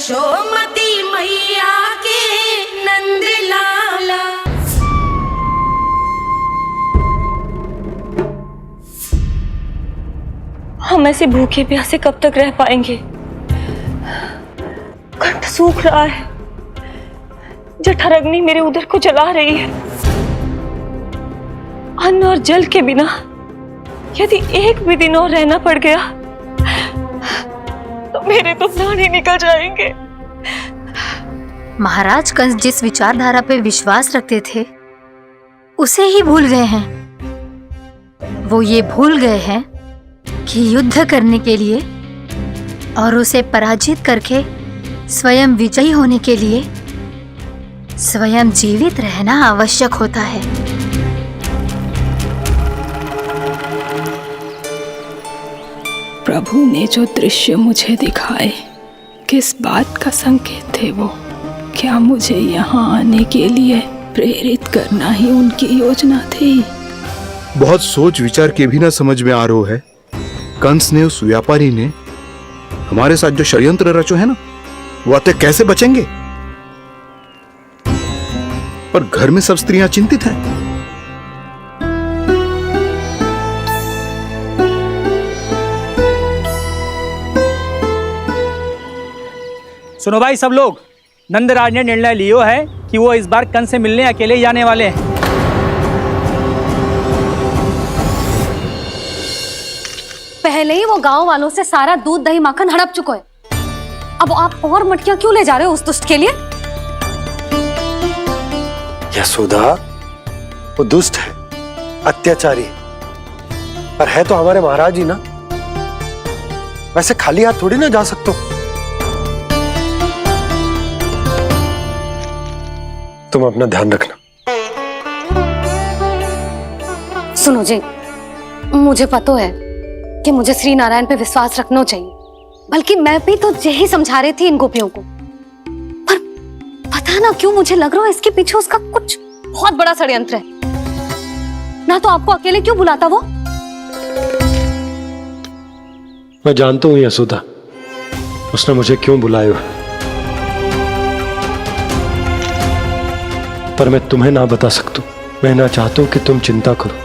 यशोमती मैया के नंद लाला। हम ऐसे भूखे प्यासे कब तक रह पाएंगे? कंठ सूख रहा है, जठराग्नि मेरे उदर को जला रही है। अन्न और जल के बिना यदि एक भी दिन और रहना पड़ गया तो मेरे तो प्राण ही निकल जाएंगे। महाराज कंस जिस विचारधारा पे विश्वास रखते थे उसे ही भूल गए हैं। वो ये भूल गए हैं कि युद्ध करने के लिए और उसे पराजित करके स्वयं विजयी होने के लिए स्वयं जीवित रहना आवश्यक होता है। प्रभु ने जो दृश्य मुझे दिखाए, किस बात का संकेत थे वो? क्या मुझे यहाँ आने के लिए प्रेरित करना ही उनकी योजना थी? बहुत सोच विचार के भी ना समझ में आ रहा है। कंस ने, उस व्यापारी ने हमारे साथ जो षड्यंत्र रचो है ना, वो आते कैसे बचेंगे? पर घर में सब स्त्रियां चिंतित हैं। सुनो भाई सब लोग, नंदराज ने निर्णय लियो है कि वो इस बार कंस से मिलने अकेले ही जाने वाले हैं। पहले ही वो गांव वालों से सारा दूध दही माखन हड़प चुका है। अब आप और मटकियां क्यों ले जा रहे हो उस दुष्ट के लिए? यशोदा, वो दुष्ट है, अत्याचारी, पर है तो हमारे महाराज ही ना। वैसे खाली हाथ थोड़ी ना जा सकते हो। तुम अपना ध्यान रखना। सुनो जी, मुझे पता है कि मुझे श्री नारायण पे विश्वास रखना चाहिए, बल्कि मैं भी तो यही समझा रही थी इन गोपियों को। पर पता ना क्यों मुझे लग रहा है इसके पीछे उसका कुछ बहुत बड़ा षड्यंत्र है। ना तो आपको अकेले क्यों बुलाता वो? मैं जानता हूं यशोदा, उसने मुझे क्यों बुलाया, पर मैं तुम्हें ना बता सकता। मैं ना चाहता हूं कि तुम चिंता करो।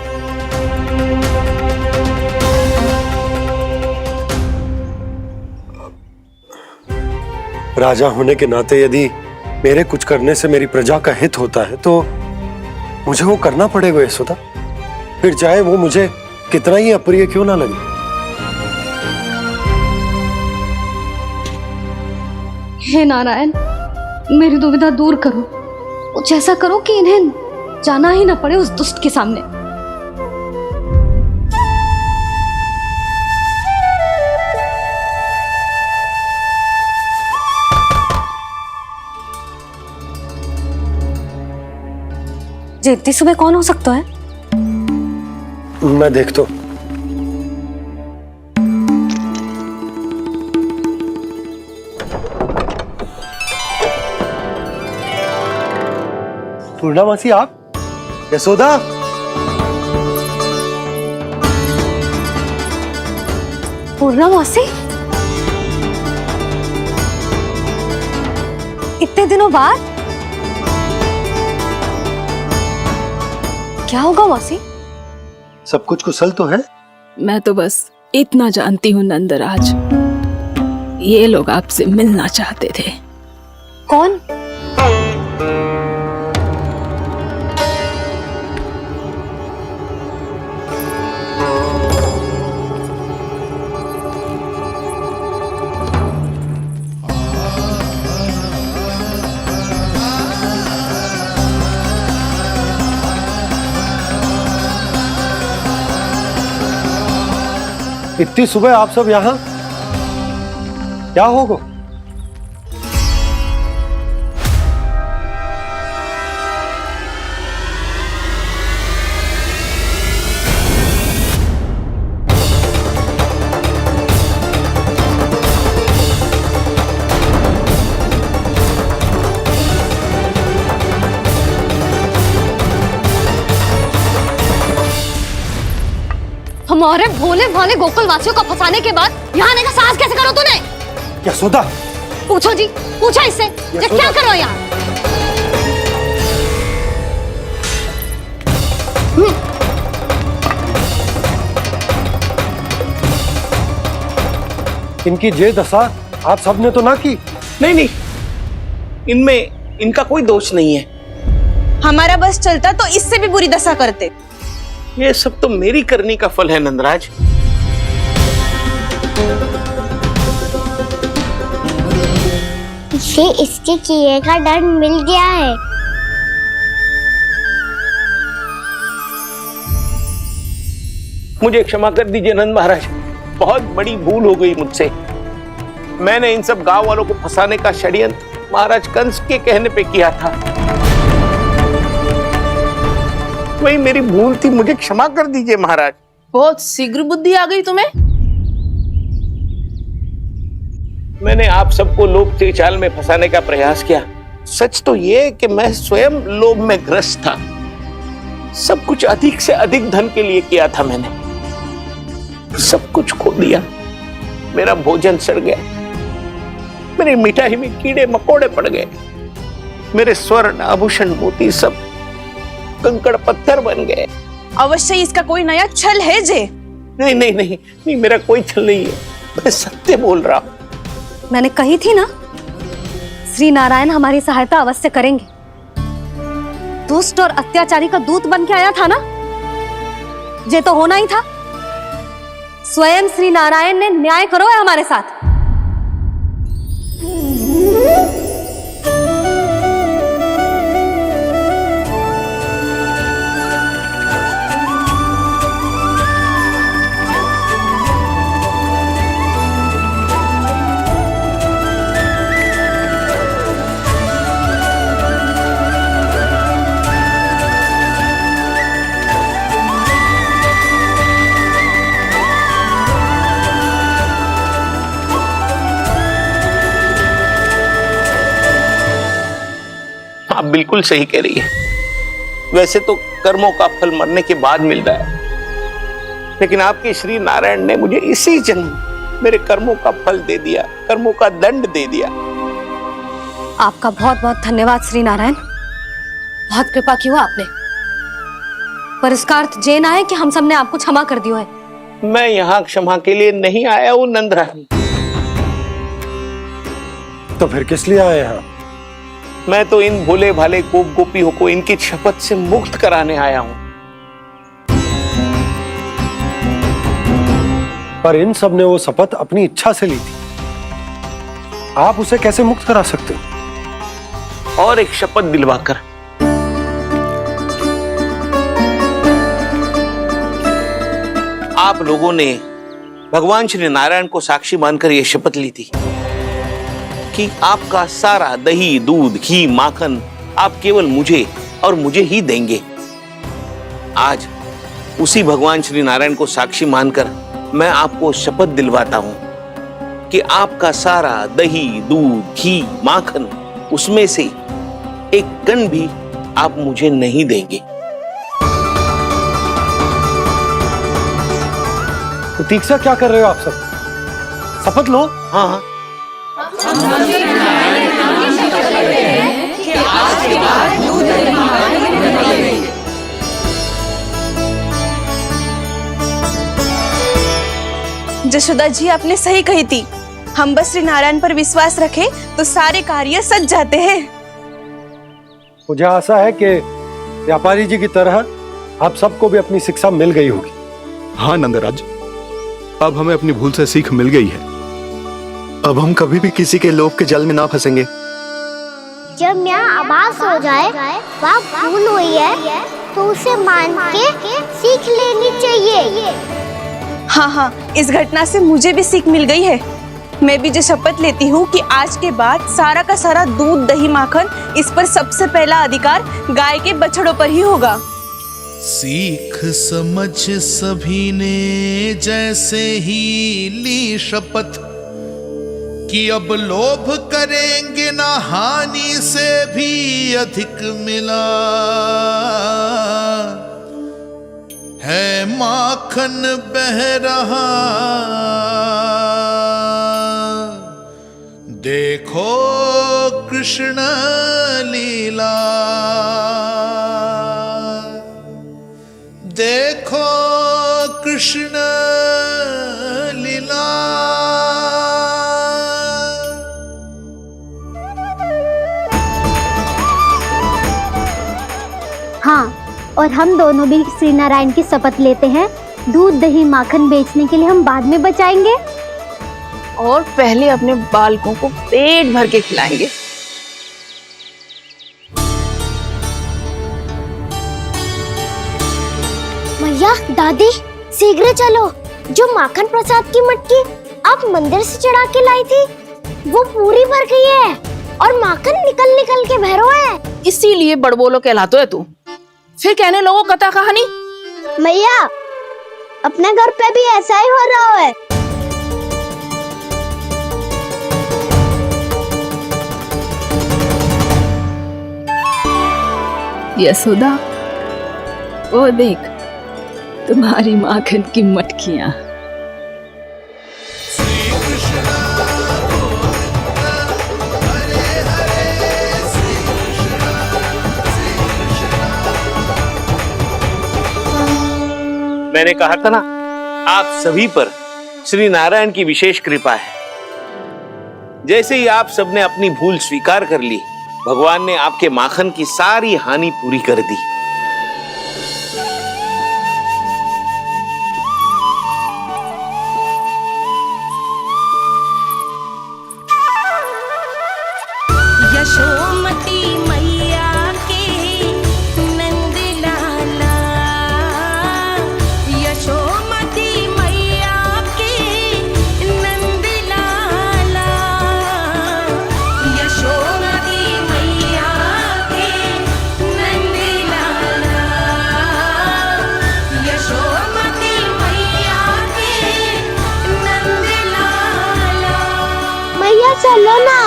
राजा होने के नाते यदि मेरे कुछ करने से मेरी प्रजा का हित होता है तो मुझे वो करना पड़ेगा यशोदा, फिर चाहे वो मुझे कितना ही अप्रिय क्यों ना लगे। हे नारायण, मेरी दुविधा दूर करो। कुछ ऐसा करो कि इन्हें जाना ही ना पड़े उस दुष्ट के सामने। जी इतनी सुबह कौन हो सकता है? मैं देखता हूं। पूर्णामासी, आप? यशोदा, पूर्णामासी, इतने दिनों बाद? क्या होगा मासी? सब कुछ कुशल तो है? मैं तो बस इतना जानती हूँ नंदराज, ये लोग आपसे मिलना चाहते थे। कौन? इतनी सुबह आप सब यहाँ? क्या होगा? हमारे भोले भाले गोकुल वासियों को फंसाने के बाद यहाँ आने का साहस कैसे करो तूने? यशोदा, पूछो जी, पूछो इससे ये क्या करो यहाँ। इनकी ये दशा आप सबने तो ना की। नहीं नहीं, इनमें इनका कोई दोष नहीं है। हमारा बस चलता तो इससे भी बुरी दशा करते। ये सब तो मेरी करनी का फल है नंदराज। इसे इसके किए का दंड मिल गया है। मुझे क्षमा कर दीजिए नंद महाराज, बहुत बड़ी भूल हो गई मुझसे। मैंने इन सब गांव वालों को फंसाने का षड्यंत्र महाराज कंस के कहने पे किया था। वही मेरी भूल थी, मुझे क्षमा कर दीजिए महाराज। बहुत शीघ्र बुद्धि आ गई तुम्हें। मैंने आप सबको लोभ के जाल में फंसाने का प्रयास किया। सच तो ये कि मैं स्वयं लोभ में ग्रस्त था। सब कुछ अधिक से अधिक धन के लिए किया था मैंने। सब कुछ खो दिया। मेरा भोजन सड़ गया, मेरी मिठाई में कीड़े मकोड़े पड़ गए, मेरे स्वर्ण आभूषण मोती सब कंकड़ पत्थर बन गए। अवश्य इसका कोई नया छल है जे। नहीं नहीं नहीं नहीं, मेरा कोई छल नहीं है, मैं सत्य बोल रहा हूं। मैंने कही थी ना, श्री नारायण हमारी सहायता अवश्य करेंगे। दुष्ट और अत्याचारी का दूत बन के आया था ना, ये तो होना ही था। स्वयं श्री नारायण ने न्याय करो है हमारे साथ। आप बिल्कुल सही कह रही है। वैसे तो कर्मों का फल मरने के बाद मिल रहा है, लेकिन आपके श्री नारायण ने मुझे इसी जन्म मेरे कर्मों का फल दे दिया, कर्मों का दंड दे दिया। आपका बहुत बहुत धन्यवाद श्री नारायण, बहुत कृपा की हो आपने। पर इसका अर्थ ये ना है कि हम सबने आपको क्षमा कर दिया है। मैं यहाँ क्षमा के लिए नहीं आया हूँ नंदरानी। तो फिर किस लिए आए हैं? मैं तो इन भोले भाले गोप गोपियों को इनकी शपथ से मुक्त कराने आया हूं। पर इन सब ने वो शपथ अपनी इच्छा से ली थी, आप उसे कैसे मुक्त करा सकते हो? और एक शपथ दिलवाकर। आप लोगों ने भगवान श्री नारायण को साक्षी मानकर यह शपथ ली थी कि आपका सारा दही, दूध, घी, माखन आप केवल मुझे और मुझे ही देंगे। आज उसी भगवान श्री नारायण को साक्षी मानकर मैं आपको शपथ दिलवाता हूं कि आपका सारा दही, दूध, घी, माखन उसमें से एक कण भी आप मुझे नहीं देंगे। प्रतीक्षा क्या कर रहे हो आप सब? शपथ लो। हाँ हाँ, जशोदा जी आपने सही कही थी। हम बस श्री नारायण पर विश्वास रखें तो सारे कार्य सज जाते हैं। मुझे आशा है कि व्यापारी जी की तरह आप सबको भी अपनी शिक्षा मिल गई होगी। हाँ नंदराज, अब हमें अपनी भूल से सीख मिल गई है। अब हम कभी भी किसी के लोभ के जाल में ना फंसेंगे। जब यहाँ आभास हो जाए वहाँ भूल हुई है तो उसे मान के सीख लेनी चाहिए। हाँ हाँ, इस घटना से मुझे भी सीख मिल गई है। मैं भी जो शपथ लेती हूँ कि आज के बाद सारा का सारा दूध, दही, माखन इस पर सबसे पहला अधिकार गाय के बछड़ों पर ही होगा। सीख समझ सभी ने जैसे ही ली शपथ कि अब लोभ करेंगे ना हानि से भी अधिक मिला है, माखन बह रहा देखो कृष्ण लीला, देखो कृष्ण लीला। हाँ, और हम दोनों भी श्री नारायण की शपथ लेते हैं, दूध दही माखन बेचने के लिए हम बाद में बचाएंगे और पहले अपने बालकों को पेट भर के खिलाएंगे। मैया, दादी, शीघ्र चलो। जो माखन प्रसाद की मटकी आप मंदिर से चढ़ा के लाई थी, वो पूरी भर गई है और माखन निकल निकल के बह रहा है। इसीलिए बड़बोलो कहलाते है तू। फिर कहने लोगों कथा कहानी। मैया, अपने घर पे भी ऐसा ही हो रहा है। यशोदा, वो देख तुम्हारी माखन की मटकियां। मैंने कहा था ना, आप सभी पर श्री नारायण की विशेष कृपा है। जैसे ही आप सबने अपनी भूल स्वीकार कर ली, भगवान ने आपके माखन की सारी हानि पूरी कर दी। यशोमती मैया के नंद लाला, यशोमती मैया के नंद लाला, यशोमती मैया के नंद लाला, यशोमती मैया के नंद लाला। मैया चलो ना।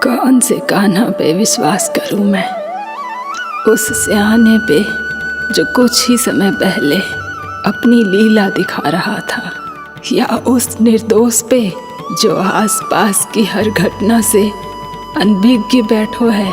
कौन से कान्हा पे विश्वास करूं मैं? उस सियाने पे जो कुछ ही समय पहले अपनी लीला दिखा रहा था, या उस निर्दोष पे जो आसपास की हर घटना से अनभिज्ञ बैठो है?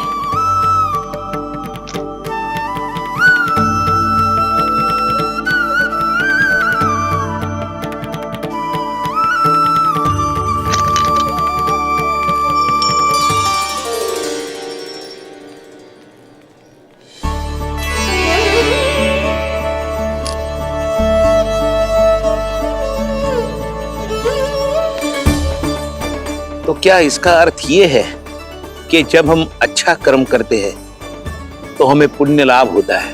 तो क्या इसका अर्थ ये है कि जब हम अच्छा कर्म करते हैं तो हमें पुण्य लाभ होता है,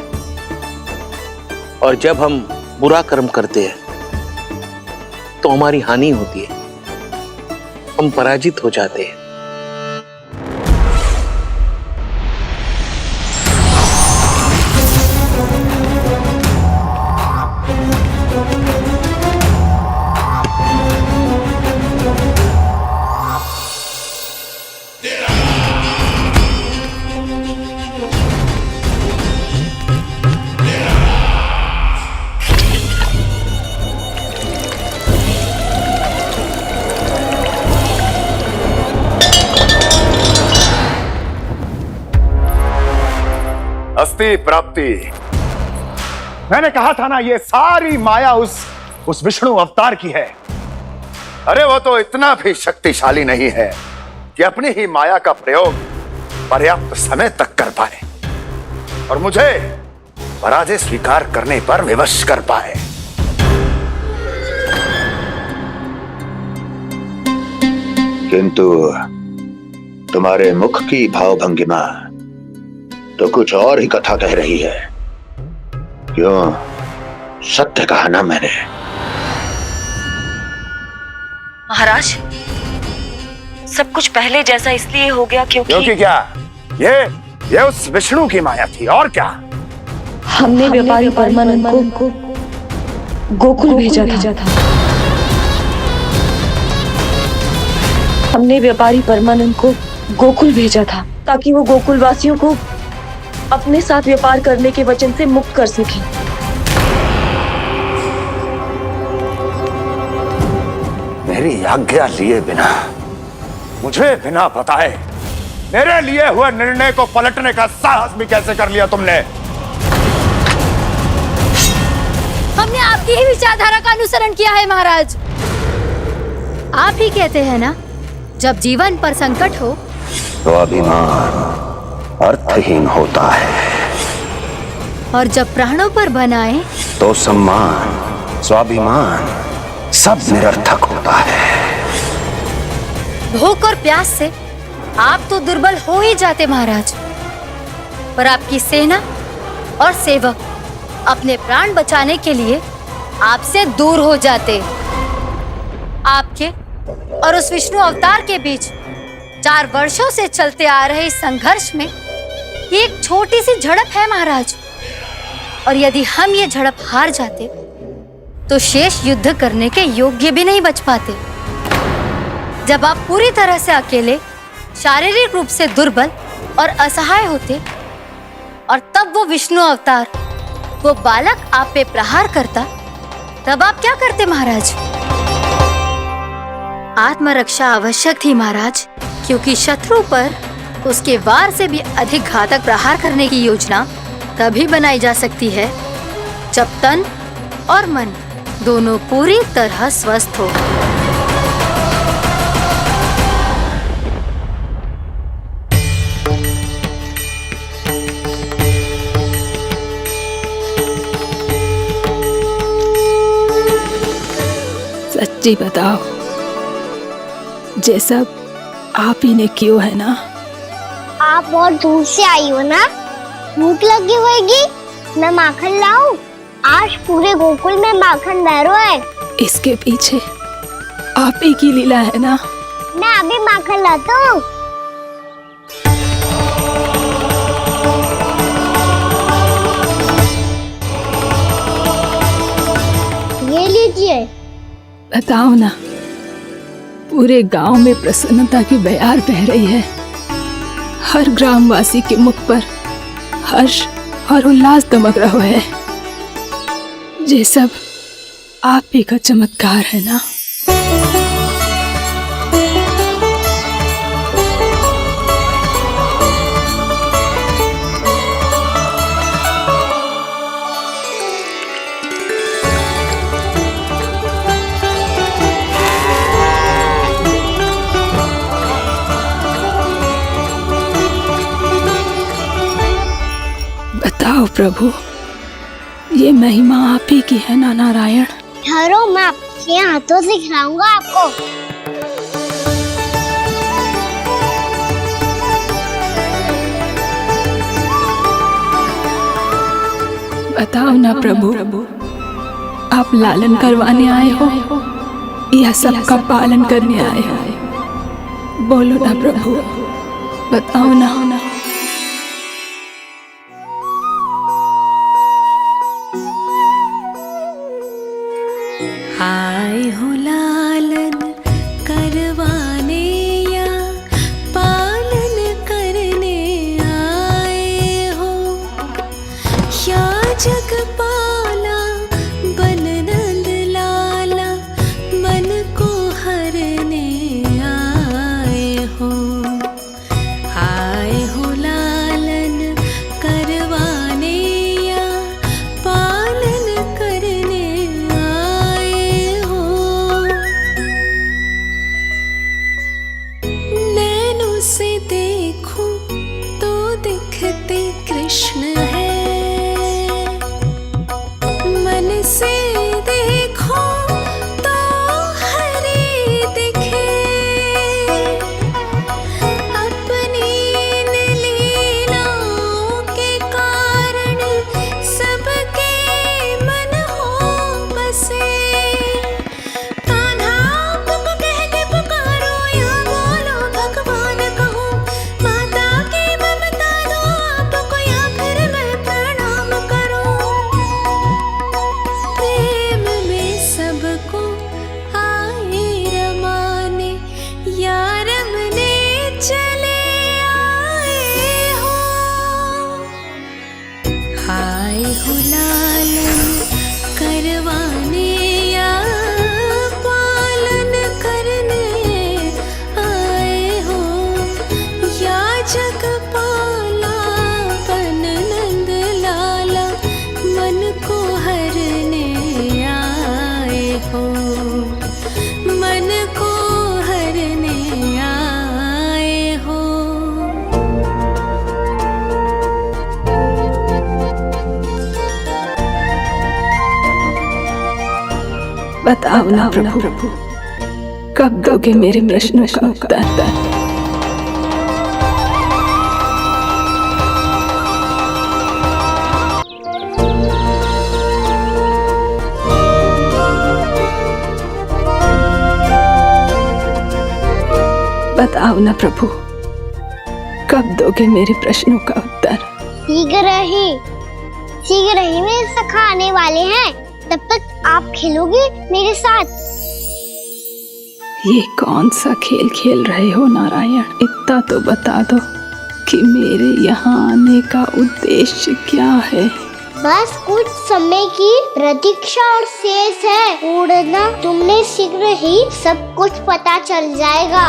और जब हम बुरा कर्म करते हैं तो हमारी हानि होती है, हम पराजित हो जाते हैं? अस्ति प्राप्ति। मैंने कहा था ना, ये सारी माया उस विष्णु अवतार की है। अरे वो तो इतना भी शक्तिशाली नहीं है कि अपनी ही माया का प्रयोग पर्याप्त समय तक कर पाए और मुझे पराजय स्वीकार करने पर विवश कर पाए। किंतु तुम्हारे मुख की भावभंगिमा तो कुछ और ही कथा कह रही है। क्यों? सत्य कहा ना मैंने। महाराज, सब कुछ पहले जैसा इसलिए हो गया क्योंकि क्या? ये उस विष्णु की माया थी, और क्या? हमने व्यापारी परमानंद को गोकुल भेजा था। हमने व्यापारी परमानंद को गोकुल भेजा था ताकि वो गोकुल वासियों को अपने साथ व्यापार करने के वचन से मुक्त कर सके। मेरी आज्ञा लिए बिना, मुझे बिना बताए मेरे लिए हुए निर्णय को पलटने का साहस भी कैसे कर लिया तुमने? हमने आपकी ही विचारधारा का अनुसरण किया है महाराज। आप ही कहते हैं ना, जब जीवन पर संकट हो तो अभिमान अर्थहीन होता है, और जब प्राणों पर बनाए तो सम्मान स्वाभिमान सब निरर्थक होता है। भूख और प्यास से आप तो दुर्बल हो ही जाते महाराज, पर आपकी सेना और सेवक अपने प्राण बचाने के लिए आपसे दूर हो जाते। आपके और उस विष्णु अवतार के बीच 4 वर्षों से चलते आ रहे इस संघर्ष में ये एक छोटी सी झड़प है महाराज, और यदि हम ये झड़प हार जाते तो शेष युद्ध करने के योग्य भी नहीं बच पाते। जब आप पूरी तरह से अकेले, शारीरिक रूप से दुर्बल और असहाय होते, और तब वो विष्णु अवतार, वो बालक आप पे प्रहार करता, तब आप क्या करते महाराज? आत्मरक्षा आवश्यक थी महाराज, क्योंकि शत्रु पर उसके वार से भी अधिक घातक प्रहार करने की योजना तभी बनाई जा सकती है जब तन और मन दोनों पूरी तरह स्वस्थ हो। सच्ची बताओ, ये सब आप ही ने क्यों है ना? आप बहुत दूर से आई हो ना, भूख लगी होगी। मैं माखन लाऊं? आज पूरे गोकुल में माखन बह रहा है। इसके पीछे आप ही की लीला है ना? मैं अभी माखन लाता हूँ। ये लीजिए। बताओ ना, पूरे गांव में प्रसन्नता की बयार बह रही है। हर ग्रामवासी के मुख पर हर्ष और उल्लास दमक रहा है। ये सब आप ही का चमत्कार है ना? बताओ प्रभु, ये महिमा आप ही की है ना नारायण? ठहरो, मैं आपके हाथों से खिलाऊंगा आपको। बताओ ना प्रभु, आप लालन करवाने आए हो या सबका पालन करने आए हो? बोलो ना प्रभु, बताओ ना। आए हो लालन करवाने या पालन करने आए हो, या जगपाला बन नंद लाला मन को हरने आए हो। आए हो लालन करवाने या पालन करने आए हो। बताओ ना प्रभु, कब दोगे मेरे प्रश्नों का उत्तर? बताओ ना प्रभु, कब दोगे मेरे प्रश्नों का उत्तर? शीघ्र ही मेरे सखा आने वाले हैं, तब तक आप खेलोगे मेरे साथ। ये कौन सा खेल खेल रहे हो नारायण? इतना तो बता दो कि मेरे यहाँ आने का उद्देश्य क्या है? बस कुछ समय की प्रतीक्षा और शेष है। उड़ना तुमने शीघ्र ही सब कुछ पता चल जाएगा।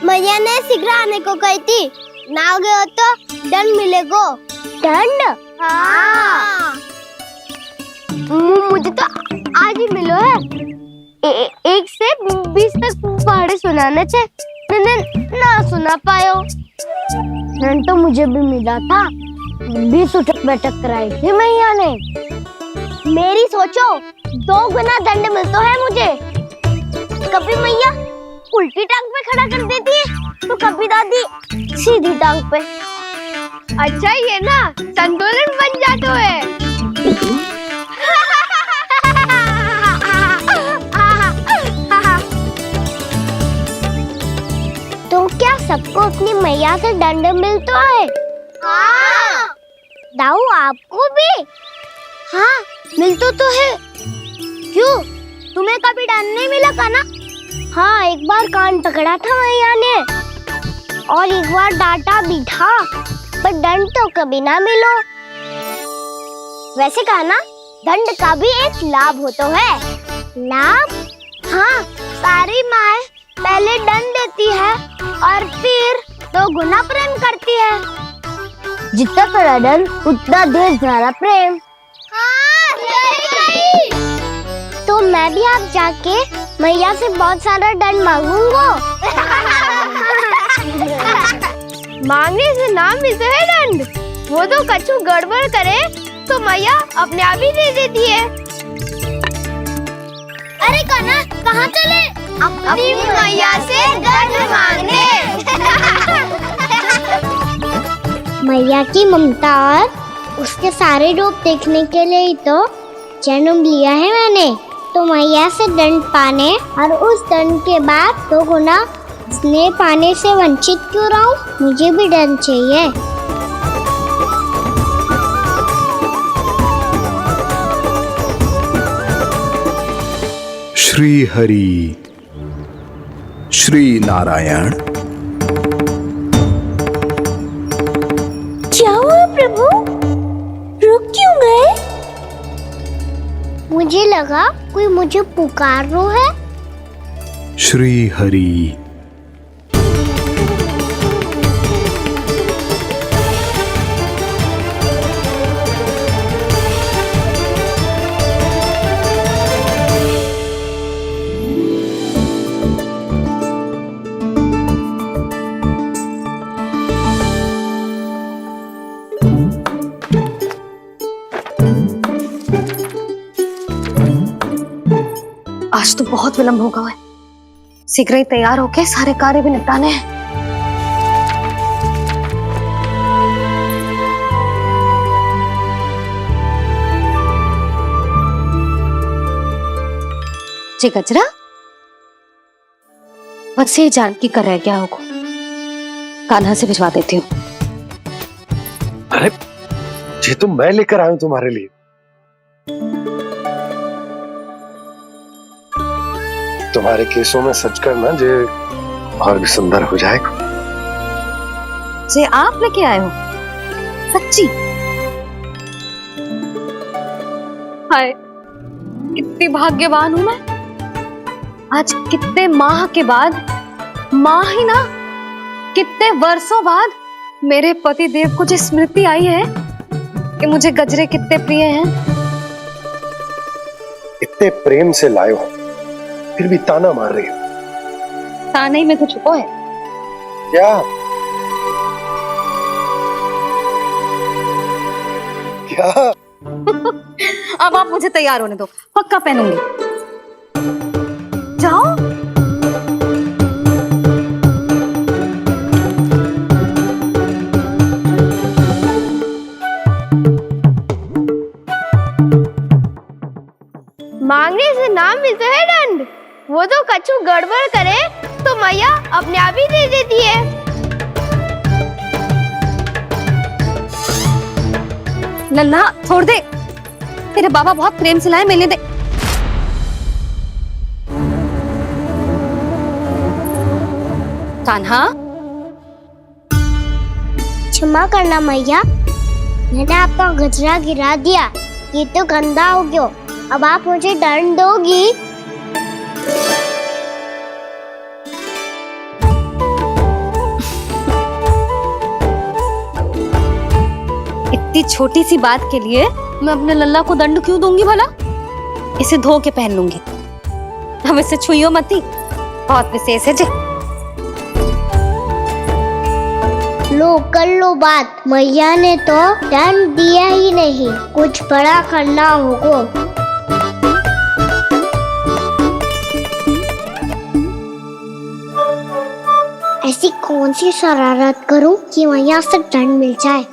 मैया ने शीघ्र आने को कही थी, ना हो गए हो तो दंड मिलेगो। दंड? हाँ। मुझे तो आज ही मिलो है। 1 से 20 तक पहाड़े सुनाने थे, ना सुना पायो। दंड तो मुझे भी मिला था, 20 उठक बैठक कराई थी मैया ने। मेरी सोचो, 2 गुना दंड मिलता है मुझे। कभी मैया उल्टी टांग पे खड़ा कर देती है, तो कभी दादी सीधी टांग पे। अच्छा ये ना संतुलन बन जाता है। तो क्या सबको अपनी मैया से दंड मिलता है? हाँ। दाऊ आपको भी? हाँ मिलता तो है। क्यों, तुम्हें कभी दंड नहीं मिला का ना? हाँ, एक बार कान पकड़ा था मैया ने और एक बार डांटा भी था, पर दंड तो कभी ना मिलो। वैसे कहा ना, दंड का भी एक लाभ होता है। लाभ? हाँ, सारी माँ पहले दंड देती है और फिर 2 गुना प्रेम करती है। जितना कड़ा दंड उतना ढेर सारा प्रेम। हाँ, सही। तो मैं भी आप जाके मैया से बहुत सारा दंड मांगूंगा। मांगने से ना मिलते है दंड, वो तो कछु गड़बड़ करे तो मैया अपने आप ही दे देती है। अरे कान्हा, कहाँ चले? अपनी मैया से दंड मांगने। मैया की ममता और उसके सारे रूप देखने के लिए ही तो जन्म लिया है मैंने। तो मैया से दंड पाने और उस दंड के बाद 2 गुना स्नेह पाने से वंचित क्यों रहूं? मुझे भी दंड चाहिए। श्री हरि, श्री नारायण। क्या हुआ प्रभु? रुक क्यों गए? मुझे लगा कोई मुझे पुकार रहा है। श्री हरि। आज तो बहुत विलंब होगा है। शीघ्र ही तैयार होके सारे कार्य भी निपटाने हैं। जी गजरा, बस ये जानकी कर रह गया होगा, कान्हा से भिजवा देती हूँ। अरे ये तो मैं लेकर आया हूं तुम्हारे लिए। तुम्हारे केसों में सच करना जे और भी सुंदर हो जाएगा। जे आप लेके आए हो? सच्ची? हाय, कितनी भाग्यवान हूं मैं। आज कितने माह के बाद, माह ही ना, कितने वर्षों बाद मेरे पति देव को जो स्मृति आई है कि मुझे गजरे कितने प्रिय हैं। इतने प्रेम से लाए हो, फिर भी ताना मार रही हो। ताने में कुछ छुपो है क्या? क्या? अब आप मुझे तैयार होने दो, पक्का पहनूंगी। जाओ। मांगने से नाम मिलता है दंड। वो तो कछु गड़बड़ करे तो मैया अपने आप ही दे देती है। लल्ला छोड़ दे, तेरे बाबा बहुत प्रेम से लाए, मिलने दे। कान्हा, क्षमा करना मैया, मैंने आपका गजरा गिरा दिया, ये तो गंदा हो गया। अब आप मुझे दंड दोगी? इतनी छोटी सी बात के लिए मैं अपने लल्ला को दंड क्यों दूंगी भला? इसे धो के पहन लूंगी। हम इसे छुइयो मती, बहुत विशेष है जी। लो कर लो बात, मैया ने तो दंड दिया ही नहीं, कुछ बड़ा करना होगा। ऐसी कौन सी शरारत करूं कि मैया से दंड मिल जाए?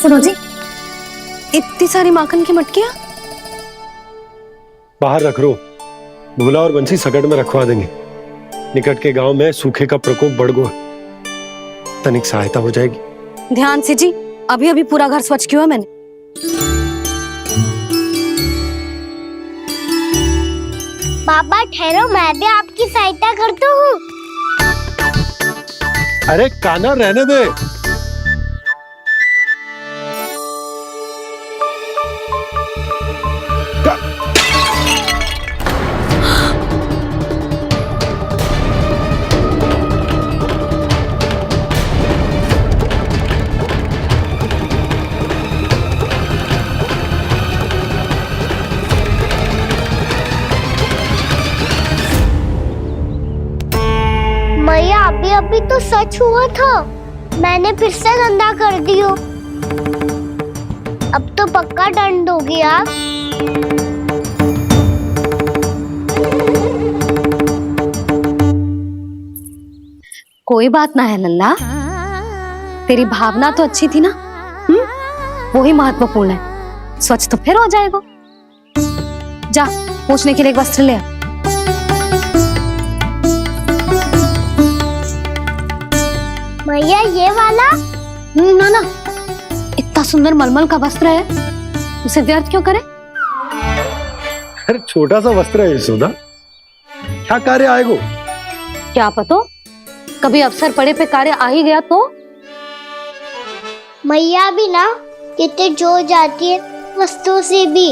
सुनो जी, इतनी सारी माखन की मटकियां बाहर रख रो, भूला और बंसी सकट में रखवा देंगे। निकट के गांव में सूखे का प्रकोप बढ़ गया, तनिक सहायता हो जाएगी। ध्यान से जी, अभी अभी पूरा घर स्वच्छ किया मैंने। पापा ठहरो, मैं भी आपकी सहायता करता हूँ। अरे कान्हा रहने दे। मैया अभी तो सच हुआ था, मैंने फिर से गंदा कर दियो। अब तो पक्का दंड दोगी आप। कोई बात ना है लल्ला, तेरी भावना तो अच्छी थी ना, वही महत्वपूर्ण है। स्वच्छ तो फिर हो जाएगा। जा, पूछने के लिए एक वस्त्र ले आ। भैया ये वाला? ना ना, इतना सुंदर मलमल का वस्त्र है, उसे व्यर्थ क्यों करे? अरे छोटा सा वस्त्र है यशोदा, क्या कार्य आएगा? क्या पता, कभी अवसर पड़े पे कार्य आ ही गया तो? मैया भी ना कितने जो जाती है वस्तुओं से भी।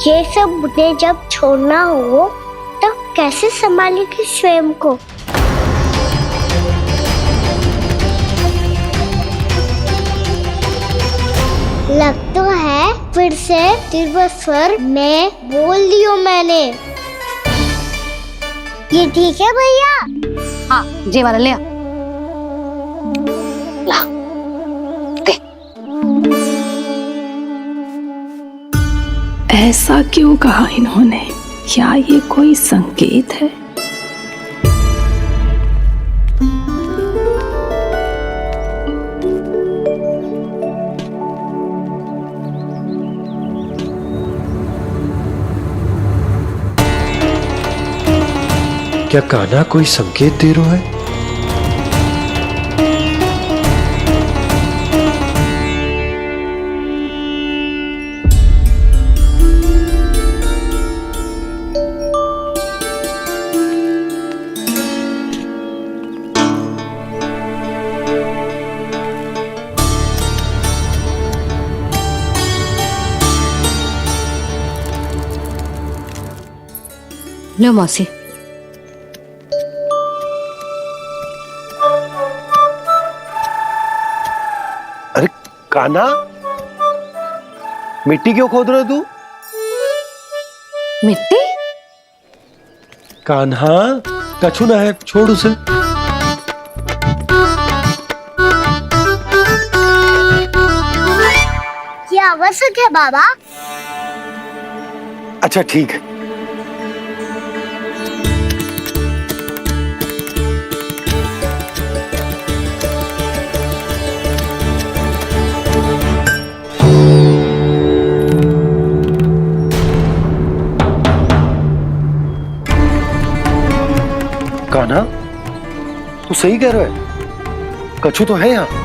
ये सब मुझे जब छोड़ना हो तो कैसे संभालेगी स्वयं को? लग तो है फिर से तीव्र स्वर में बोल दियो मैंने। ये ठीक है भैया? हाँ, जे वाला ले आ। ला, दे। ऐसा क्यों कहा इन्होंने? क्या ये कोई संकेत है? क्या कान्हा कोई संकेत दे रहा है? लो मौसी, कान्हा, मिट्टी क्यों खोद रहे हो तू? मिट्टी? कान्हा, कछु ना है, छोड़ उसे। ये आवश्यक है बाबा। अच्छा ठीक है। कान्हा, तू सही कह रहा है, कछु तो है यहाँ।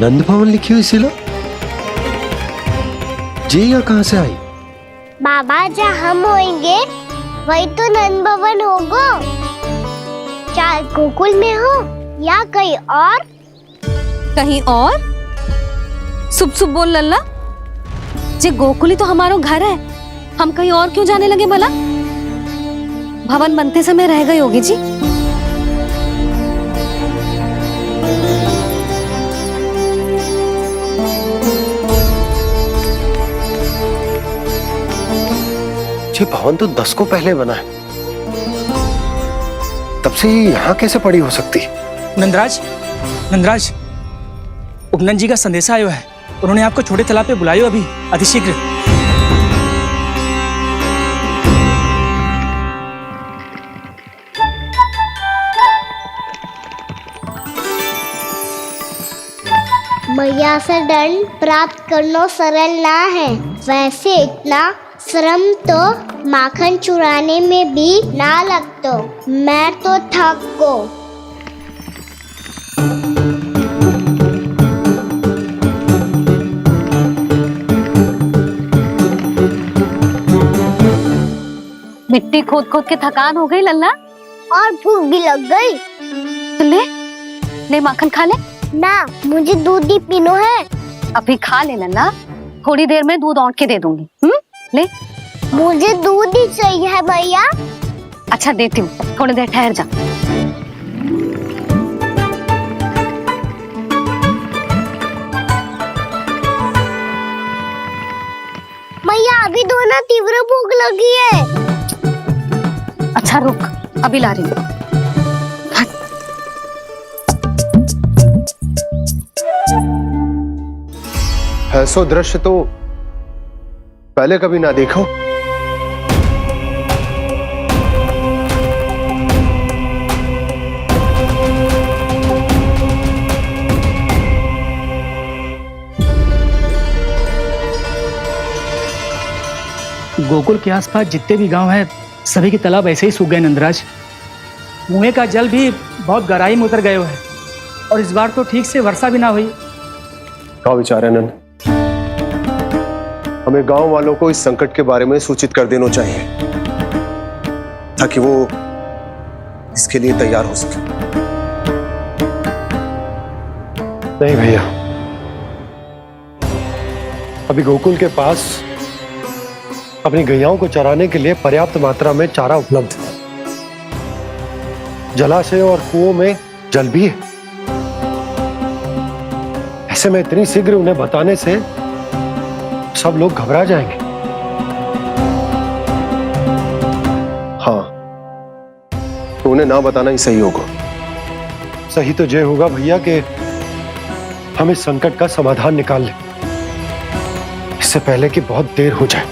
नंद भवन लिखी हुई सिला, जी यहाँ कहाँ से आई? बाबा जहाँ हम होंगे वही तो नंद भवन होगा, चाहे गोकुल में हो या कहीं और। कहीं और? सुब सुब बोल लल्ला, जे गोकुली तो हमारो घर है, हम कहीं और क्यों जाने लगे भला? भवन बनते समय रह गई होगी जी। ये भवन तो 10 को पहले बना है, तब से ये यहाँ कैसे पड़ी हो सकती? नंदराज, नंदराज, उपनंद जी का संदेशा आयो है, उन्होंने आपको छोटे तालाब पे बुलायो अभी अतिशीघ्र। मैया से दंड प्राप्त करना सरल ना है, वैसे इतना श्रम तो माखन चुराने में भी ना लगतो। मैं तो थक गो। मिट्टी खोद खोद के थकान हो गई लल्ला, और भूख भी लग गई। तो ले माखन खा ले। ना, मुझे दूध ही पीनो है। अभी खा ले लल्ला, थोड़ी देर में दूध औंट के दे दूंगी। ले। मुझे दूध ही चाहिए है भैया। अच्छा देती हूँ, थोड़ी देर ठहर जा। मैया अभी तो ना तीव्र भूख लगी है। अच्छा रुक, अभी ला रही हूँ। ऐसा दृश्य तो पहले कभी ना देखो। गोकुल के आसपास जितने भी गांव हैं, सभी के तालाब ऐसे ही सूख गए नंदराज। कुएं का जल भी बहुत गहराई में उतर गए है, और इस बार तो ठीक से वर्षा भी ना हुई। क्या विचार है नंद? हमें गांव वालों को इस संकट के बारे में सूचित कर देना चाहिए, ताकि वो इसके लिए तैयार हो सके। नहीं भैया, अभी गोकुल के पास अपनी गैयाओं को चराने के लिए पर्याप्त मात्रा में चारा उपलब्ध है। जलाशय और कुओं में जल भी है। ऐसे में इतनी शीघ्र उन्हें बताने से सब लोग घबरा जाएंगे। हाँ, तो उन्हें ना बताना ही सही होगा। सही तो ये होगा भैया कि हम इस संकट का समाधान निकाल लें, इससे पहले कि बहुत देर हो जाए।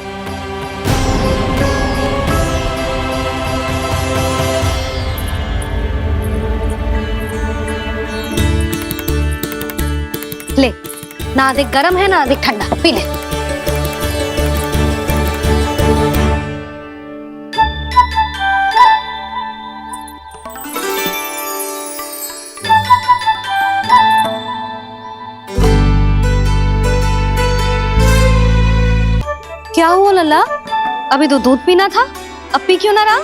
ले, ना अधिक गर्म है ना अधिक ठंडा, पी ले। क्या हुआ लल्ला? अभी तो दूध पीना था, अब पी क्यों ना रहा?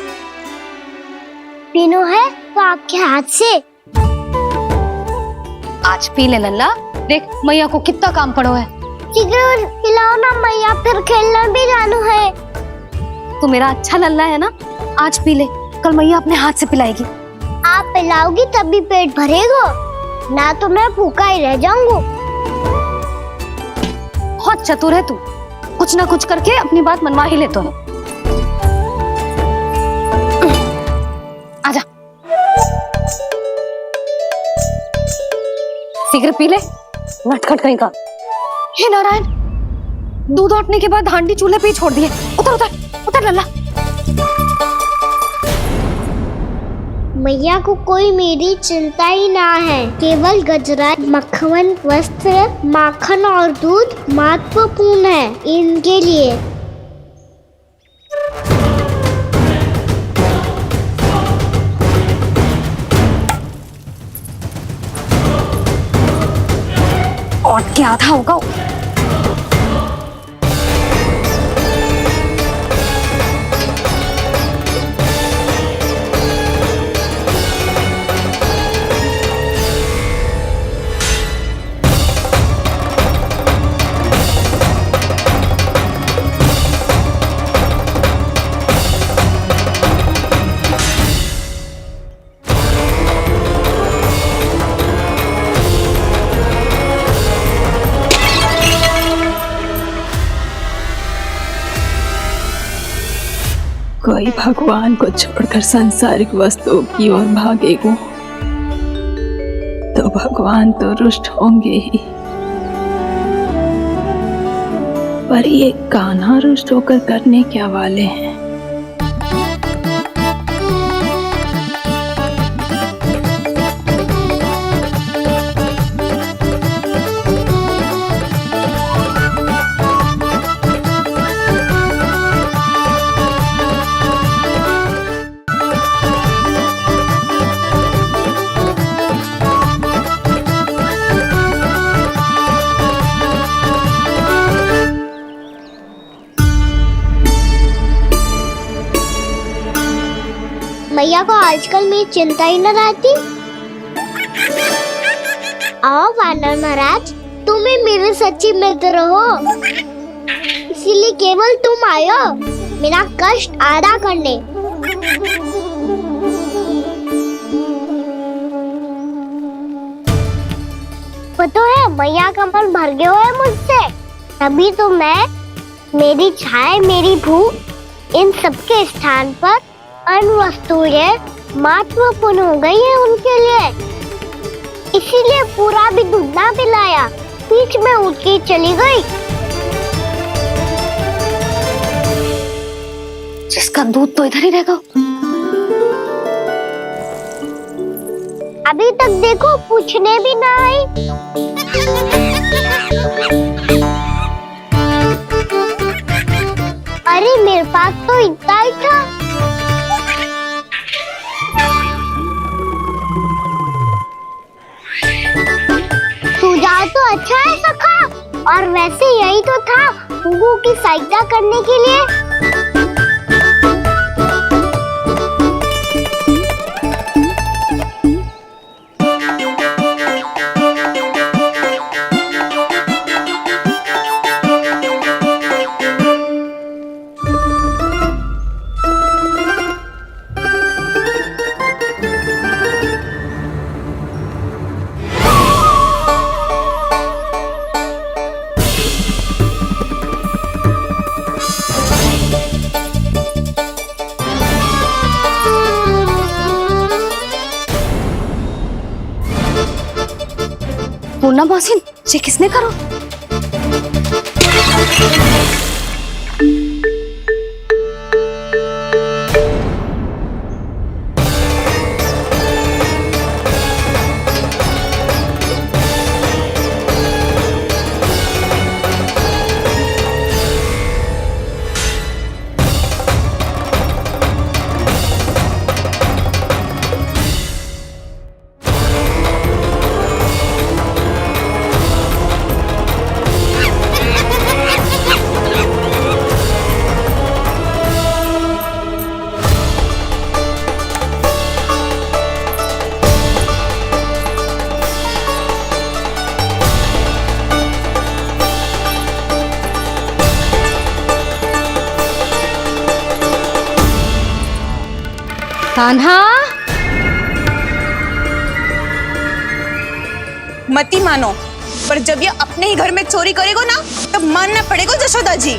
पीनो है तो आपके हाथ से। आज पी ले लल्ला, देख मैया को कितना काम पड़ो है। शीघ्र खिलाओ ना मैया, फिर खेलना भी जानो है। तू मेरा अच्छा लल्ला है ना, आज पी ले, कल मैया अपने हाथ से पिलाएगी। आप पिलाओगी तभी पेट भरेगा, ना तो मैं भूखा ही रह जाऊंगा। बहुत चतुर है तू, कुछ ना कुछ करके अपनी बात मनवा ही लेता है। आजा, शीघ्र पी ले, नटखट कहीं का। हे नारायण, दूध औटने के बाद हांडी चूल्हे पे ही छोड़ दिए। उतर उतर उतर लल्ला। मैया को कोई मेरी चिंता ही ना है, केवल गजरा, मक्खन, वस्त्र, माखन और दूध महत्वपूर्ण है इनके लिए। और क्या था होगा? कोई भगवान को छोड़कर सांसारिक वस्तुओं की ओर भागेगा तो भगवान तो रुष्ट होंगे ही, पर ये कान्हा रुष्ट होकर करने क्या वाले हैं? मैया को आजकल मेरी चिंता ही न रहती। आओ वानर महाराज, तुम ही मेरे सच्ची मित्र हो, इसीलिए केवल तुम आयो मेरा कष्ट आधा करने। पता है मैया का मन भर गया है मुझसे, तभी तो मैं, मेरी छाया, मेरी भूख, इन सबके स्थान पर अन्य वस्तुएं महत्वपूर्ण हो गई है उनके लिए। इसीलिए पूरा भी दूध ना पिलाया, बीच में उठ के चली गई। जिसका दूध तो इधर ही रहेगा। अभी तक देखो पूछने भी ना आई। अरे मेरे पास तो इतना ही था। सुझाव तो अच्छा है सखा, और वैसे यही तो था गुगू की सहायता करने के लिए। पूर्णा मौसी, ये किसने करो? कान्हा, मत ही मानो, पर जब ये अपने ही घर में चोरी करेगा ना, तब मानना पड़ेगा जशोदा जी।